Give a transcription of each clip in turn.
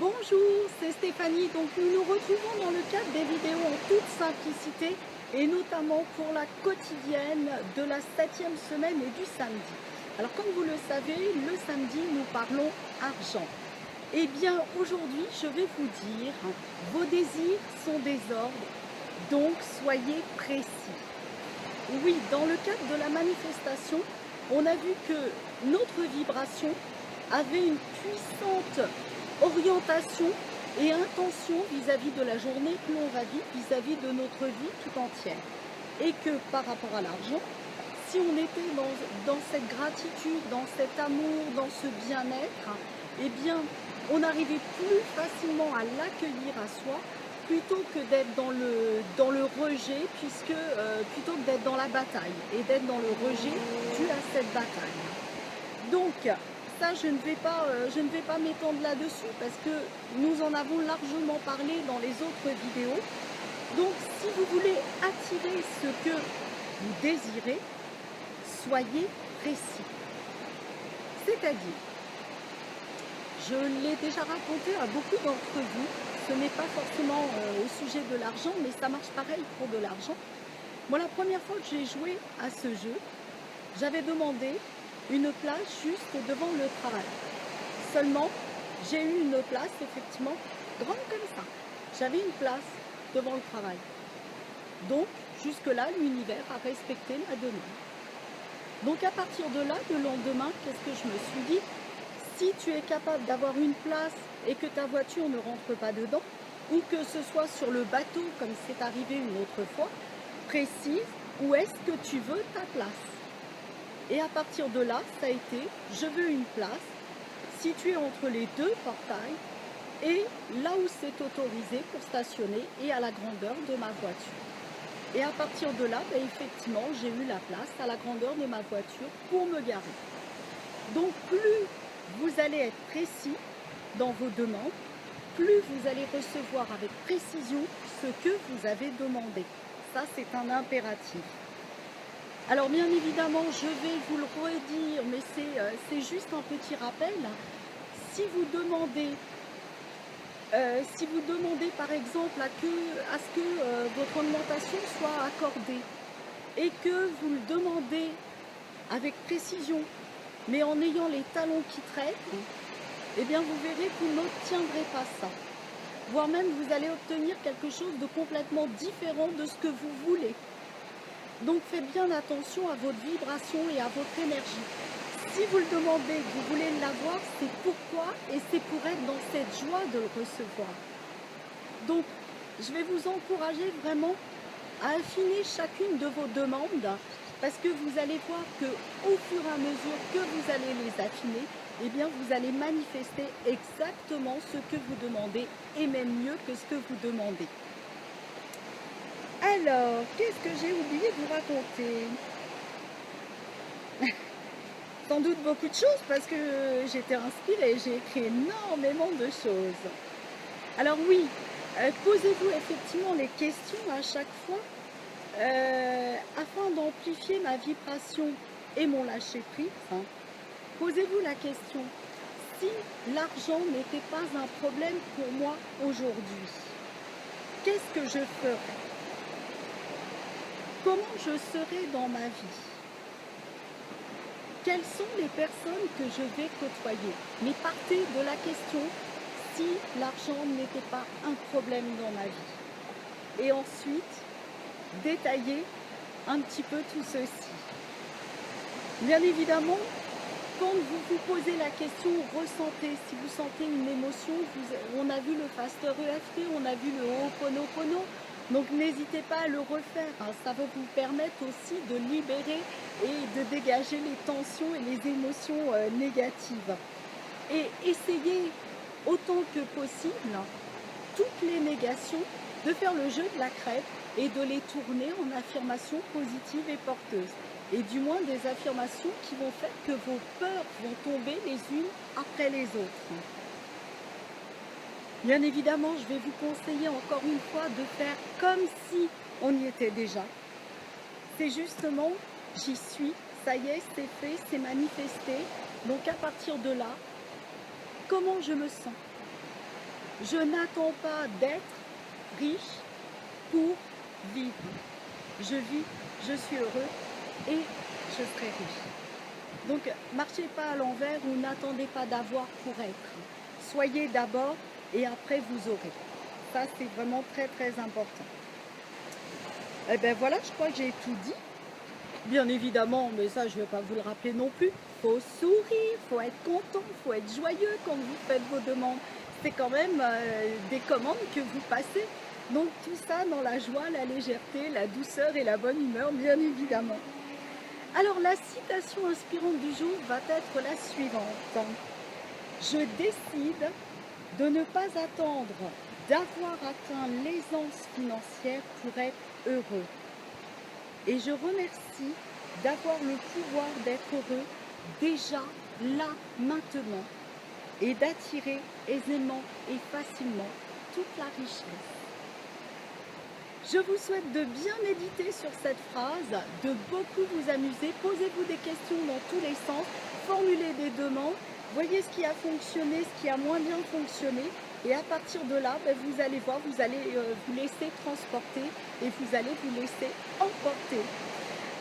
Bonjour, c'est Stéphanie. Donc nous nous retrouvons dans le cadre des vidéos en toute simplicité et notamment pour la quotidienne de la 7e semaine et du samedi. Alors comme vous le savez, le samedi nous parlons argent. Eh bien aujourd'hui je vais vous dire, vos désirs sont des ordres, donc soyez précis. Oui, dans le cadre de la manifestation, on a vu que notre vibration avait une puissante orientation et intention vis-à-vis de la journée que l'on va vivre, vis-à-vis de notre vie tout entière. Et que par rapport à l'argent, si on était dans cette gratitude, dans cet amour, dans ce bien-être, eh bien, on arrivait plus facilement à l'accueillir à soi plutôt que d'être dans le rejet, puisque plutôt que d'être dans la bataille et d'être dans le rejet dû à cette bataille. Donc, ça, je ne vais pas m'étendre là-dessus parce que nous en avons largement parlé dans les autres vidéos. Donc, si vous voulez attirer ce que vous désirez, soyez précis. C'est-à-dire, je l'ai déjà raconté à beaucoup d'entre vous, ce n'est pas forcément au sujet de l'argent, mais ça marche pareil pour de l'argent. Moi, la première fois que j'ai joué à ce jeu, j'avais demandé une place juste devant le travail. Seulement, j'ai eu une place, effectivement, grande comme ça. J'avais une place devant le travail. Donc, jusque-là, l'univers a respecté ma demande. Donc, à partir de là, le lendemain, qu'est-ce que je me suis dit? Si tu es capable d'avoir une place et que ta voiture ne rentre pas dedans, ou que ce soit sur le bateau, comme c'est arrivé une autre fois, précise où est-ce que tu veux ta place. Et à partir de là, ça a été, je veux une place située entre les deux portails et là où c'est autorisé pour stationner et à la grandeur de ma voiture. Et à partir de là, effectivement, j'ai eu la place à la grandeur de ma voiture pour me garer. Donc plus vous allez être précis dans vos demandes, plus vous allez recevoir avec précision ce que vous avez demandé. Ça, c'est un impératif. Alors bien évidemment, je vais vous le redire, mais c'est juste un petit rappel. Si vous demandez par exemple à ce que votre augmentation soit accordée et que vous le demandez avec précision, mais en ayant les talons qui traînent, eh bien vous verrez que vous n'obtiendrez pas ça. Voire même vous allez obtenir quelque chose de complètement différent de ce que vous voulez. Donc faites bien attention à votre vibration et à votre énergie. Si vous le demandez, que vous voulez l'avoir, c'est pourquoi et c'est pour être dans cette joie de le recevoir. Donc je vais vous encourager vraiment à affiner chacune de vos demandes parce que vous allez voir que au fur et à mesure que vous allez les affiner, eh bien vous allez manifester exactement ce que vous demandez et même mieux que ce que vous demandez. Alors, qu'est-ce que j'ai oublié de vous raconter? Sans doute beaucoup de choses parce que j'étais inspirée, j'ai écrit énormément de choses. Alors oui, posez-vous effectivement les questions à chaque fois afin d'amplifier ma vibration et mon lâcher-prise. Posez-vous la question, si l'argent n'était pas un problème pour moi aujourd'hui, qu'est-ce que je ferais? Comment je serai dans ma vie? Quelles sont les personnes que je vais côtoyer? Mais partez de la question si l'argent n'était pas un problème dans ma vie. Et ensuite, détaillez un petit peu tout ceci. Bien évidemment, quand vous vous posez la question, ressentez, si vous sentez une émotion, on a vu le Faster EFT, on a vu le Ho'oponopono. Donc n'hésitez pas à le refaire, ça va vous permettre aussi de libérer et de dégager les tensions et les émotions négatives. Et essayez autant que possible, toutes les négations, de faire le jeu de la crêpe et de les tourner en affirmations positives et porteuses. Et du moins des affirmations qui vont faire que vos peurs vont tomber les unes après les autres. Bien évidemment, je vais vous conseiller encore une fois de faire comme si on y était déjà. C'est justement, j'y suis, ça y est, c'est fait, c'est manifesté. Donc à partir de là, comment je me sens? Je n'attends pas d'être riche pour vivre. Je vis, je suis heureux et je serai riche. Donc, marchez pas à l'envers ou n'attendez pas d'avoir pour être. Soyez d'abord et après vous aurez. Ça, c'est vraiment très très important. Et bien voilà, je crois que j'ai tout dit. Bien évidemment, mais ça je ne vais pas vous le rappeler non plus, faut sourire, faut être content, faut être joyeux quand vous faites vos demandes. C'est quand même des commandes que vous passez. Donc tout ça dans la joie, la légèreté, la douceur et la bonne humeur, bien évidemment. Alors la citation inspirante du jour va être la suivante. Je décide de ne pas attendre d'avoir atteint l'aisance financière pour être heureux. Et je remercie d'avoir le pouvoir d'être heureux déjà, là, maintenant, et d'attirer aisément et facilement toute la richesse. Je vous souhaite de bien méditer sur cette phrase, de beaucoup vous amuser, posez-vous des questions dans tous les sens, formulez des demandes, voyez ce qui a fonctionné, ce qui a moins bien fonctionné, et à partir de là, vous allez voir, vous allez vous laisser transporter et vous allez vous laisser emporter.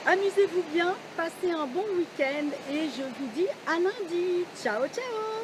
Amusez-vous bien, passez un bon week-end et je vous dis à lundi. Ciao, ciao!